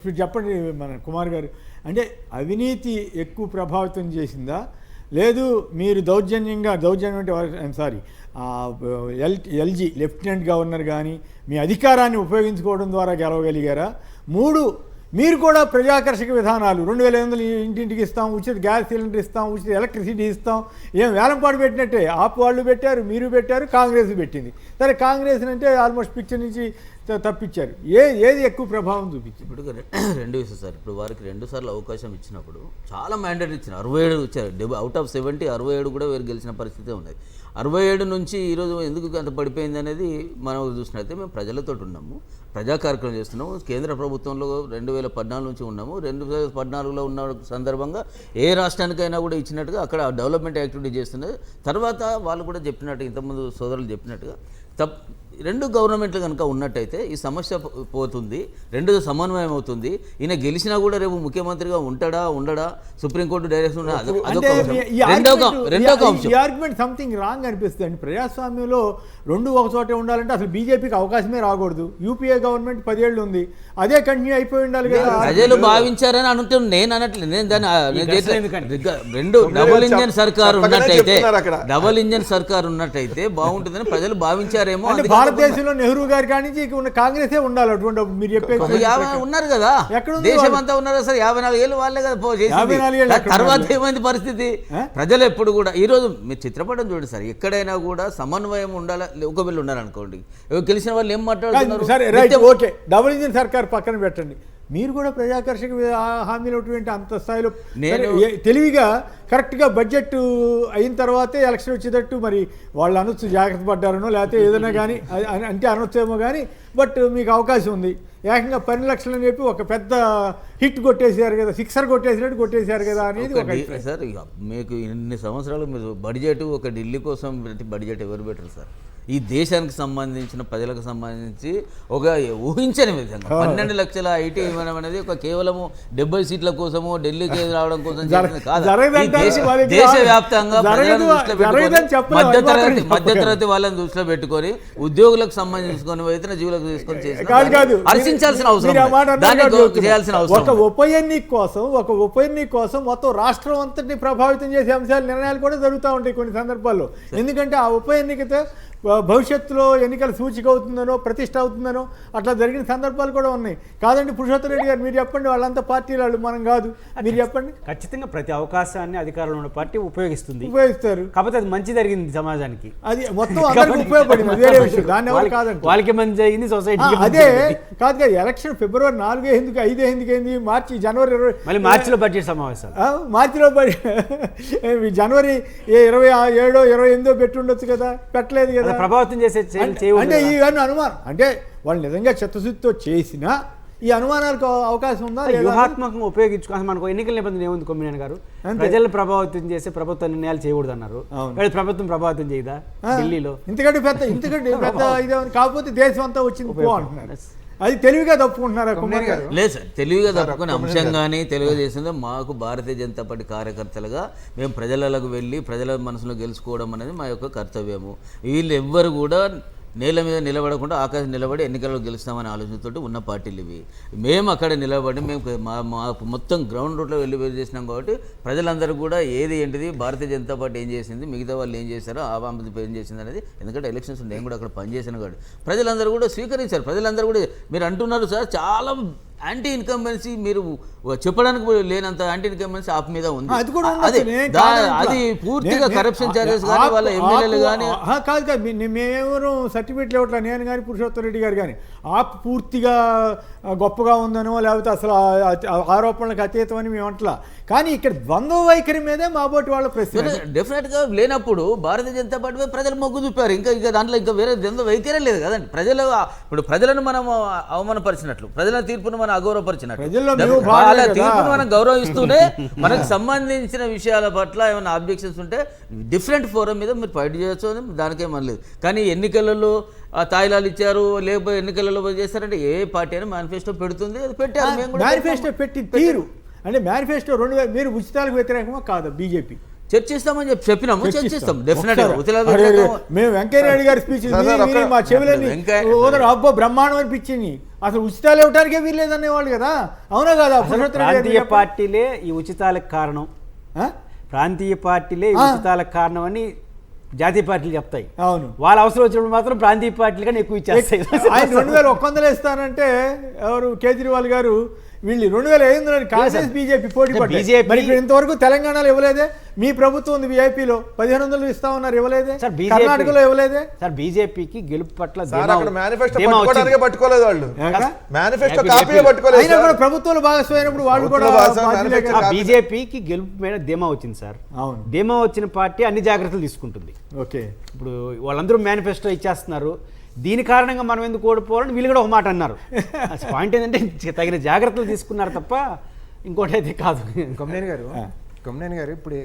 ఇప్పుడు చెప్పండి మన కుమార్ గారు, అంటే అవినీతి ఎక్కువ ప్రభావితం చేసిందా, లేదు మీరు దౌర్జన్యం అంటే I'm sorry LG lieutenant governor కానీ మీ అధికారాన్ని ఉపయోగించుకోవడం ద్వారా గెలవగలిగారా? మూడు, మీరు కూడా ప్రజాకర్షక విధానాలు 2500 ఇంటింటికి ఇస్తాం, ఉచిత గ్యాస్ సిలిండర్ ఇస్తాం, ఉచిత ఎలక్ట్రిసిటీ ఇస్తాం, ఏం వేలంపాటు పెట్టినట్టే ఆప్ వాళ్ళు పెట్టారు, మీరు పెట్టారు, కాంగ్రెస్ పెట్టింది. సరే కాంగ్రెస్ అంటే ఆల్మోస్ట్ పిక్చర్ నుంచి తప్పించారు. ఏది ఎక్కువ ప్రభావం చూపించింది? ఇప్పుడు రెండు విషయం సార్. ఇప్పుడు వారికి 2 సార్లు అవకాశం ఇచ్చినప్పుడు చాలా మ్యాండేట్ ఇచ్చారు. 67 ఇచ్చారు. అవుట్ ఆఫ్ 70 67 కూడా వీరు గెలిచిన పరిస్థితి ఉన్నది. 67 నుంచి ఈరోజు ఎందుకు అంత పడిపోయింది అనేది మనం చూసినట్లయితే మేము ప్రజలతో ఉన్నాము, ప్రజా కార్యక్రమం చేస్తున్నాము. కేంద్ర ప్రభుత్వంలో 2014 నుంచి ఉన్నాము. 2014లో ఉన్న సందర్భంగా ఏ రాష్ట్రానికైనా కూడా ఇచ్చినట్టుగా అక్కడ డెవలప్మెంట్ యాక్టివిటీ చేస్తున్నది. తర్వాత వాళ్ళు కూడా చెప్పినట్టు, ఇంతకుముందు సోదరులు చెప్పినట్టుగా రెండు గవర్నమెంట్లు కనుక ఉన్నట్టయితే ఈ సమస్య పోతుంది, రెండు సమన్వయం అవుతుంది. ఈయన గెలిచినా కూడా రేపు ముఖ్యమంత్రిగా ఉంటాడా ఉండడా, సుప్రీంకోర్టు డైరెక్షన్ రెండో అంశం. ఆర్గ్యుమెంట్ సంథింగ్ రాంగ్ అనిపిస్తుంది అండి. ప్రజాస్వామ్యంలో రెండు ఒక చోటే ఉండాలంటే అసలు బీజేపీకి అవకాశమే రాకూడదు. యూపీఏ గవర్నమెంట్ 10 ఏళ్ళు ఉంది, అదే కంటిన్యూ అయిపోయి ఉండాలి కదా. ప్రజలు భావించారని అనుకుంటే నేను అనట్లేదు. నేను దాన్ని రెండు డబుల్ ఇంజన్ సర్కార్ ఉన్నట్టయితే బాగుంటుందని ప్రజలు భావించారేమో. భారతదేశంలో నెహ్రూ గారి కానీ ఉన్న కాంగ్రెస్ ఉండాలి. అటువంటి మీరు చెప్పేది ఉన్నారు కదా, దేశం అంతా ఉన్నారు. అసలు 54 ఏళ్ళు వాళ్ళే కదా చేసింది. తర్వాత ఏమైంది పరిస్థితి? ప్రజలు ఎప్పుడు కూడా ఈరోజు మీరు చిత్రపటం చూడండి సార్, ఎక్కడైనా కూడా సమన్వయం ఉండాలి. ఒక వీళ్ళు ఉన్నారనుకోండి, గెలిచిన వాళ్ళు ఏం మాట్లాడుతున్నారు? సరే రైట్, ఓకే, డబుల్ ఇంజిన్ సర్కార్ పక్కన పెట్టండి. మీరు కూడా ప్రజాకర్షక హామీలు అంత స్థాయిలో తెలివిగా కరెక్ట్గా బడ్జెట్ అయిన తర్వాతే ఎలక్షన్ వచ్చేటట్టు మరి వాళ్ళు అనొచ్చు, జాగ్రత్త పడ్డారనో లేకపోతే ఏదైనా కానీ అంటే అనొచ్చేమో కానీ, బట్ మీకు అవకాశం ఉంది. ఏకంగా 10 లక్షలు అని చెప్పి ఒక పెద్ద హిట్ కొట్టేసారు కదా, సిక్సర్ కొట్టేసినట్టు కొట్టేశారు కదా అనేది సార్. మీకు ఇన్ని సంవత్సరాలు మీరు బడ్జెట్ ఒక ఢిల్లీ కోసం బడ్జెట్ ఎవరు పెట్టరు సార్? ఈ దేశానికి సంబంధించిన ప్రజలకు సంబంధించి ఒక ఊహించని విధంగా 12 లక్షల ఐటీ ఇవ్వడం అనేది ఒక కేవలము 70 సీట్ల కోసము ఢిల్లీకి రావడం కోసం కాదు. దేశవ్యాప్తంగా మధ్యతరగతి వాళ్ళని దృష్టిలో పెట్టుకొని ఉద్యోగులకు సంబంధించుకొని వేతన జీవులకు తీసుకొని హర్షించాల్సిన అవసరం, చేయాల్సిన అవసరం. ఒక ఉప ఎన్నిక కోసం మొత్తం రాష్ట్రం అంతటిని ప్రభావితం చేసే అంశాలు, నిర్ణయాలు కూడా జరుగుతూ ఉంటాయి కొన్ని సందర్భాల్లో. ఎందుకంటే ఆ ఉప ఎన్నికతో భవిష్యత్తులో ఎన్నికల సూచిక అవుతుందనో ప్రతిష్ట అవుతుందనో అట్లా జరిగిన సందర్భాలు కూడా ఉన్నాయి. కాదండి పురుషోత్తమ రెడ్డి గారు, మీరు చెప్పండి. వాళ్ళంతా పార్టీలు వాళ్ళు, మనం కాదు. మీరు చెప్పండి. ఖచ్చితంగా ప్రతి అవకాశాన్ని అధికారంలో ఉన్న పార్టీ ఉపయోగిస్తారు. కాకపోతే అది మంచి జరిగింది సమాజానికి, అది మొత్తం అందరికీ ఉపయోగపడింది, వేరే విషయం. దాన్ని ఎవరు కాదండి, వాళ్ళకి మంచి అయింది, సొసైటీ అదే కాదు కదా. ఎలక్షన్ ఫిబ్రవరి 4 ఎందుకు 5 ఎందుకు అయింది? జనవరి 20 మళ్ళీ మార్చిలో బడ్జెట్ సమావేశాలు, మార్చిలో జనవరి 27 28 పెట్టుండొచ్చు కదా, పెట్టలేదు కదా. ప్రభావితం చేసే అంటే ఇవన్నీ అనుమానం. అంటే వాళ్ళు నిజంగా చిత్తశుద్ధితో చేసినా ఈ అనుమానాలకు అవకాశం ఉందా? వ్యూహాత్మకంగా ఉపయోగించుకోవాలి. మనకు ఎన్నికల నిబంధన ఏముంది కొమ్మినేని గారు? ప్రజలు ప్రభావితం చేసే ప్రభుత్వ నిర్ణయాలు చేయకూడదు అన్నారు. ప్రభుత్వం ప్రభావితం చేయదా ఢిల్లీలో? ఇంతకంటే పెద్ద ఇదే కాకపోతే దేశం అంతా వచ్చింది పో అంటున్నారు. అది తెలివిగా తప్పుకుంటున్నారా కుమార్ గారు? లేదు సార్, తెలివిగా తప్పుకునే అంశంగానే తెలియజేసిందో మాకు భారతీయ జనతా పార్టీ కార్యకర్తలుగా మేము ప్రజలకు వెళ్ళి ప్రజల మనసులో గెలుచుకోవడం అనేది మా యొక్క కర్తవ్యము. వీళ్ళు ఎవ్వరు కూడా నేల మీద నిలబడకుండా ఆకాశం నిలబడి ఎన్నికల్లో గెలుస్తామనే ఆలోచనతో ఉన్న పార్టీలు ఇవి. మేము అక్కడ నిలబడి మేము మా మొత్తం గ్రౌండ్ రూట్లో వెళ్ళి చేసినాం కాబట్టి ప్రజలందరూ కూడా ఏది ఏంటిది, భారతీయ జనతా పార్టీ ఏం చేసింది, మిగతా వాళ్ళు ఏం చేశారో, ఆవామది ఏం చేసింది అనేది, ఎందుకంటే ఎలక్షన్స్ నేను కూడా అక్కడ పనిచేసాను కాబట్టి ప్రజలందరూ కూడా స్వీకరించారు. ప్రజలందరూ కూడా మీరు అంటున్నారు సార్, చాలా యాంటీ ఇన్కంబెన్సీ, మీరు చెప్పడానికి లేనంత యాంటీ ఇన్కంబెన్సీ ఆప్ మీద ఉంది. అది పూర్తిగా కరప్షన్ చార్జెస్ కానీ వాళ్ళ ఎమ్మెల్యేలు కానీ కాదు. మేమెవరు సర్టిఫికెట్లు ఇవ్వట్లా, నేను కానీ పురుషోత్తమ రెడ్డి గారు కానీ. ఆప్ పూర్తిగా గొప్పగా ఉందనో లేకపోతే అసలు ఆరోపణలకు అతీతమని మేము అంటలా. కానీ ఇక్కడ ద్వంద్వ వైఖరి మీదే మా బోటి వాళ్ళ ప్రశ్న. డెఫినెట్గా లేనప్పుడు భారతీయ జనతా పార్టీ ప్రజలు మొగ్గు చూపారు. ఇంకా దాంట్లో ఇంకా వేరే ద్వంద్వ వైఖరే లేదు కదండి. ఇప్పుడు ప్రజలను మనం అవమానపరిచినట్లు, ప్రజల తీర్పును మనం అగౌరవపరిచినట్లు, వాళ్ళ తీర్పును మనం గౌరవిస్తూనే మనకు సంబంధించిన విషయాల పట్ల ఏమైనా ఆబ్జెక్షన్స్ ఉంటే డిఫరెంట్ ఫోరం మీద మీరు ఫైట్ చేయొచ్చు అని దానికేమని లేదు. కానీ ఎన్నికలలో తాయిలాలు ఇచ్చారు, లేకపోతే ఎన్నికలలో చేస్తారంటే ఏ పార్టీ అయినా మేనిఫెస్టో పెడుతుంది, అది పెట్టారు. మేనిఫెస్టో పెట్టి తీరు అంటే మేనిఫెస్టో 2000 మీరు ఉచితాలకు వ్యతిరేకమా కాదా? బీజేపీ చర్చిస్తామని చెప్పినాము, చర్చిస్తాం డెఫినెట్ గా. మేము వెంకయ్యనాయుడు గారి స్పీచ్ మా చెవులని అబ్బో బ్రహ్మాండం అనిపించింది. అసలు ఉచితాలు ఇవ్వడానికే వీల్లేదనే వాళ్ళు కదా, అవునా కదా? ప్రాంతీయ పార్టీలే ఈ ఉచితాలకు కారణం, ప్రాంతీయ పార్టీలే ఈ ఉచితాలకు కారణం అని జాతీయ పార్టీలు చెప్తాయి. అవును, వాళ్ళ అవసరం వచ్చినప్పుడు మాత్రం ప్రాంతీయ పార్టీలు కానీ ఎక్కువ ఇచ్చేస్తాయి. ఆయన 2100 ఇస్తానంటే ఎవరు కేజ్రీవాల్ గారు వీళ్ళు 2500 కాంగ్రెస్ బీజేపీ పోటీ పడ్డాయి. మరి ఇంతవరకు తెలంగాణలో ఇవ్వలేదే, మీ ప్రభుత్వం ఉంది విఐపీలో 1500 ఇస్తా ఉన్నారు, ఇవ్వలేదే. కర్ణాటకలో ఇవ్వలేదే. సార్ బీజేపీకి గెలుపు పట్ల పట్టుకోలేదు వాళ్ళు, మేనిఫెస్టో కాపీ పట్టుకోలేదు. అయినా కూడా ప్రభుత్వాలు భాగస్వామైనప్పుడు వాళ్ళు కూడా బీజేపీకి గెలుపు మీద ధీమా వచ్చింది సార్. అవును, ధీమా వచ్చిన పార్టీ అన్ని జాగ్రత్తలు తీసుకుంటుంది. ఓకే, ఇప్పుడు వాళ్ళందరూ మేనిఫెస్టో ఇచ్చేస్తున్నారు, దీని కారణంగా మనం ఎందుకు ఓడిపోవాలని వీళ్ళు కూడా ఒక మాట అన్నారు. పాయింట్ ఏంటంటే తగిన జాగ్రత్తలు తీసుకున్నారు తప్ప ఇంకోటి అయితే కాదు. కొమ్మినేని గారు ఇప్పుడు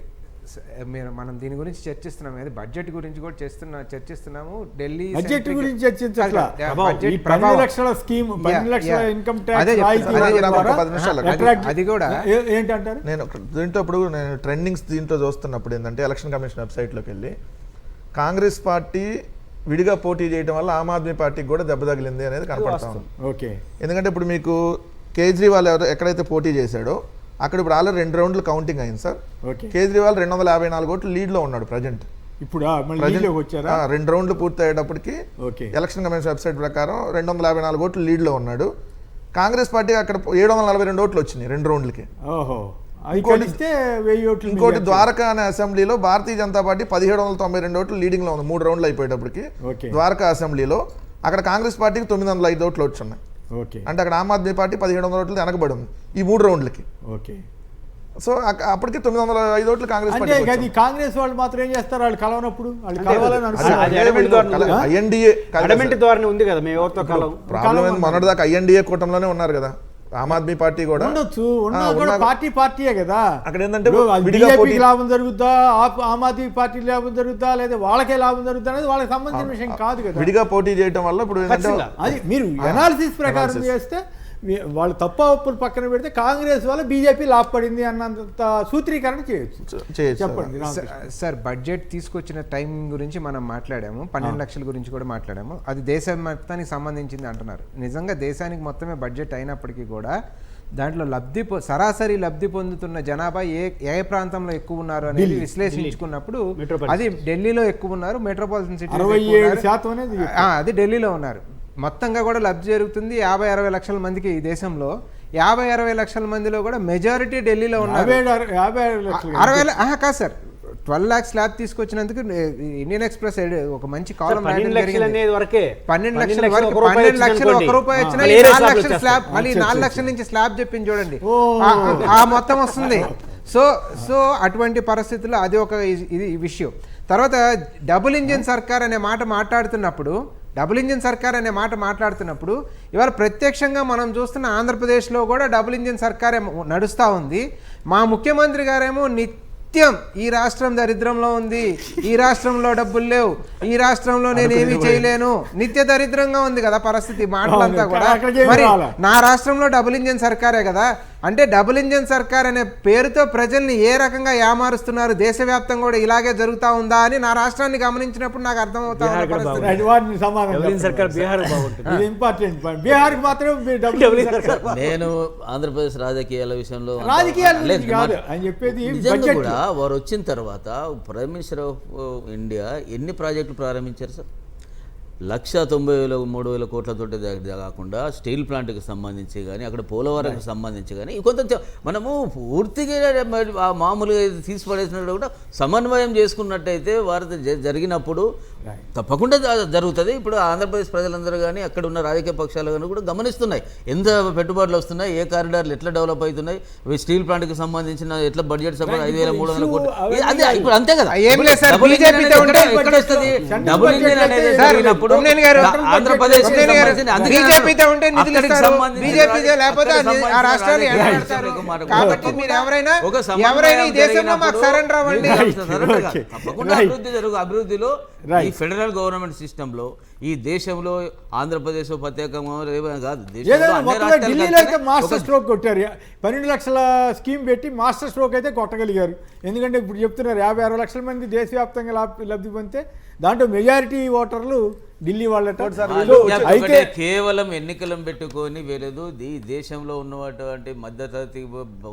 మనం దీని గురించి చర్చిస్తున్నాం, బడ్జెట్ గురించి కూడా చర్చిస్తున్నాము. ఢిల్లీ బడ్జెట్ గురించి చర్చించాలి. 10 లక్షల స్కీమ్, 10 లక్షల ఇన్కమ్ ట్యాక్స్ అది కూడా ఏంటంటారు? నేను దీంట్లో ఇప్పుడు నేను ట్రెండింగ్స్ దీంట్లో చూస్తున్నప్పుడు ఏంటంటే ఎలక్షన్ కమిషన్ వెబ్సైట్లోకి వెళ్ళి కాంగ్రెస్ పార్టీ విడిగా పోటీ చేయడం వల్ల ఆమ్ ఆద్మీ పార్టీకి కూడా దెబ్బ తగిలింది అనేది కనపడతాం. ఓకే, ఎందుకంటే ఇప్పుడు మీకు కేజ్రీవాల్ ఎక్కడైతే పోటీ చేశాడో అక్కడ ఇప్పుడు ఆల్రెడీ 2 రౌండ్లు కౌంటింగ్ అయింది సార్. కేజ్రీవాల్ 254 ఓట్లు లీడ్లో ఉన్నాడు ప్రజెంట్. ఇప్పుడు 2 రౌండ్లు పూర్తి అయ్యేటప్పటికి ఎలక్షన్ కమిషన్ వెబ్సైట్ ప్రకారం 254 ఓట్లు లీడ్లో ఉన్నాడు. కాంగ్రెస్ పార్టీకి అక్కడ 742 ఓట్లు వచ్చినాయి 2 రౌండ్లకి. ఇంకోటి ద్వారకా అనే అసెంబ్లీలో భారతీయ జనతా పార్టీ 1792 ఓట్లు లీడింగ్ లో ఉంది 3 రౌండ్లు అయిపోయేటప్పటికి. ద్వారకా అసెంబ్లీలో అక్కడ కాంగ్రెస్ పార్టీకి 905 ఓట్లు వచ్చున్నాయి. అంటే అక్కడ ఆమ్ ఆద్మీ పార్టీ 1700 ఓట్లు వెనకబడి ఉంది ఈ 3 రౌండ్లకి. సో అప్పటికి 905 ఓట్లు కాంగ్రెస్ పార్టీ. కాంగ్రెస్ వాళ్ళు మాత్రం ఏం చేస్తారు, వాళ్ళు కలవనప్పుడు మొన్నటిదాకా ఐఎన్డీఏ కూటమిలోనే ఉన్నారు కదా ఆమ్ ఆద్మీ పార్టీ కూడా. పార్టీయే కదా. అక్కడ ఏంటంటే బీజేపీకి లాభం జరుగుతా, ఆమ్ ఆద్మీ పార్టీ లాభం జరుగుతా, లేదా వాళ్ళకే లాభం జరుగుతా అనేది వాళ్ళకి సంబంధించిన విషయం కాదు కదా. విడిగా పోటీ చేయడం వల్ల ఇప్పుడు అది మీరు అనాలిసిస్ ప్రకారం చేస్తే వాళ్ళు తప్ప ఒప్పులు పక్కన పెడితే కాంగ్రెస్ వల్ల బీజేపీ లాభపడింది అన్నంత సూత్రీకరణ చేయొచ్చు. చెప్పండి సార్. బడ్జెట్ తీసుకొచ్చిన టైం గురించి మనం మాట్లాడాము, 12 లక్షల గురించి కూడా మాట్లాడాము. అది దేశం మొత్తానికి సంబంధించింది అంటున్నారు. నిజంగా దేశానికి మొత్తమే బడ్జెట్ అయినప్పటికీ కూడా దాంట్లో సరాసరి లబ్ధి పొందుతున్న జనాభా ఏ ప్రాంతంలో ఎక్కువ ఉన్నారు అనేది విశ్లేషించుకున్నప్పుడు అది ఢిల్లీలో ఎక్కువ ఉన్నారు, మెట్రోపాలిటన్ సిటీ అది ఢిల్లీలో ఉన్నారు. మొత్తంగా కూడా లబ్ధి జరుగుతుంది 50-60 లక్షల మందికి ఈ దేశంలో. 50-60 లక్షల మందిలో కూడా మెజారిటీ ఢిల్లీలో ఉన్నారు. 60 కాదు సార్, 12 lakhs స్లాబ్ తీసుకొచ్చినందుకు ఇండియన్ ఎక్స్ప్రెస్ ఒక మంచి కాలం 12 లక్షల వరకు 12 లక్షల వరకు 12 లక్షలు 1 రూపాయి వచ్చినా 4 లక్షల స్లాబ్, మళ్ళీ 4 లక్షల నుంచి స్లాబ్ చెప్పింది చూడండి, ఆ మొత్తం వస్తుంది. సో అటువంటి పరిస్థితుల్లో అది ఒక ఇది విషయం. తర్వాత డబుల్ ఇంజిన్ సర్కార్ అనే మాట మాట్లాడుతున్నప్పుడు ఇవాళ ప్రత్యక్షంగా మనం చూస్తున్న ఆంధ్రప్రదేశ్లో కూడా డబుల్ ఇంజిన్ సర్కారే నడుస్తూ ఉంది. మా ముఖ్యమంత్రి గారేమో నిత్యం ఈ రాష్ట్రం దరిద్రంలో ఉంది, ఈ రాష్ట్రంలో డబ్బులు లేవు, ఈ రాష్ట్రంలో నేను ఏమీ చేయలేను, నిత్య దరిద్రంగా ఉంది కదా పరిస్థితి మాటలంతా కూడా. మరి నా రాష్ట్రంలో డబుల్ ఇంజిన్ సర్కారే కదా. అంటే డబుల్ ఇంజిన్ సర్కార్ అనే పేరుతో ప్రజల్ని ఏ రకంగా ఏమారుస్తున్నారు, దేశవ్యాప్తంగా కూడా ఇలాగే జరుగుతూ ఉందా అని నా రాష్ట్రాన్ని గమనించినప్పుడు నాకు అర్థమవుతా నేను ఆంధ్రప్రదేశ్ రాజకీయాల విషయంలో కూడా వారు వచ్చిన తర్వాత ప్రైమ్ మినిస్టర్ ఆఫ్ ఇండియా ఎన్ని ప్రాజెక్టులు ప్రారంభించారు సార్? 1,90,000-3,000 కోట్లతోటి కాకుండా స్టీల్ ప్లాంట్కి సంబంధించి కానీ, అక్కడ పోలవరంకి సంబంధించి కానీ కొంత మనము పూర్తిగా మామూలుగా తీసి పడేసినట్టు కూడా సమన్వయం చేసుకున్నట్టయితే వారు జరిగినప్పుడు తప్పకుండా జరుగుతుంది. ఇప్పుడు ఆంధ్రప్రదేశ్ ప్రజలందరూ కానీ అక్కడ ఉన్న రాజకీయ పక్షాలు కానీ కూడా గమనిస్తున్నాయి ఎంత పెట్టుబడులు వస్తున్నాయి, ఏ కారిడార్లు ఎట్లా డెవలప్ అవుతున్నాయి, స్టీల్ ప్లాంట్కి సంబంధించిన ఎట్లా బడ్జెట్ సపోజ్ 5,300 కోట్లు. అదే ఇప్పుడు అంతే కదా. ఎక్కడ వస్తుంది డబుల్ ఇంజిన్ అనేది జరిగినప్పుడు ఆంధ్రప్రదేశ్ అభివృద్ధిలో ఈ ఫెడరల్ గవర్నమెంట్ సిస్టంలో ఈ దేశంలో ఆంధ్రప్రదేశ్ ప్రత్యేకంగా కాదు, ఏదైనా దేశంలో అన్ని మొత్తం రాష్ట్రాలు ఢిల్లీలో అయితే కలిసి మాస్టర్ ఒక స్ట్రోక్ కొట్టారు. 12 లక్షల స్కీమ్ పెట్టి మాస్టర్ స్ట్రోక్ అయితే కొట్టగలిగారు. ఎందుకంటే ఇప్పుడు చెప్తున్నారు 50-60 లక్షల మంది దేశవ్యాప్తంగా లబ్ధి పొందితే దాంట్లో మెజారిటీ ఓటర్లు ఢిల్లీ వాళ్ళట. అయితే కేవలం ఎన్నికలను పెట్టుకొని వేలేదు ఈ దేశంలో ఉన్నటువంటి మధ్యతరగతి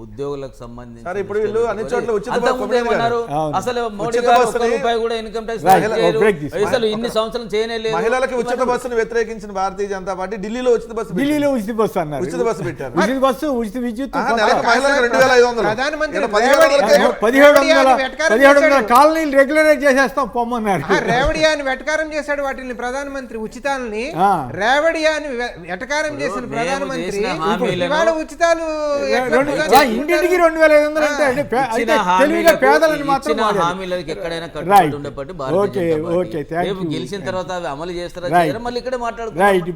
ఉద్యోగులకు సంబంధించి సరే, ఇప్పుడు వీళ్ళు అన్ని చోట్ల ఉచిత బస్సు అంతకుముందు ఏమన్నారు? అవును. అసలు మోడీ ఉచిత గారు బస్సుని- ఒక్క రూపాయి కూడా ఇన్కమ్ ట్యాక్స్ Right. చేయలేదు. break this. అసలు ఇన్ని సంవత్సరం చేయలేదు. మహిళలకు ఉచిత బస్సును వ్యతిరేకించిన భారతీయ జనతా పార్టీ ఢిల్లీలో ఉచిత బస్సు పెట్టింది. ఢిల్లీలో ఉచిత బస్సు అన్నారు. ఉచిత బస్సు పెట్టారు. ఉచిత బస్సు, ఉచిత విద్యుత్, నెలకు మహిళలకు 2500. ప్రధానమంత్రి ఇక్కడ 1700 1700 కాలనీలు రెగ్యులరైజ్ చేసేస్తాం పొమ్మన్నారు. రేవడియాని వెటకారం చేశాడు వాటిని ప్రధానమంత్రి ఉచితాలని. ఆ. రేవడియాని వెటకారం చేసిన మేము ప్రధానమంత్రి చేసిన హామీలను- ఇవాళ ఉచితాలు ఎట్లా ఇంటింటికి 2500 అంటే ఇచ్చిన తెలివిగా పేదలను మాత్రం ఇచ్చిన వాడారు. హామీలకు ఎక్కడైనా Right. కట్టుబడి ఉండేప్పటి భారతీయ Okay, Janata party. okay, thank రేపు you. గెలిచిన తర్వాత అవి అమలు చేస్తారా Right. చేయరా మళ్ళీ ఇక్కడే మాట్లాడుకుంటాం. రైట్.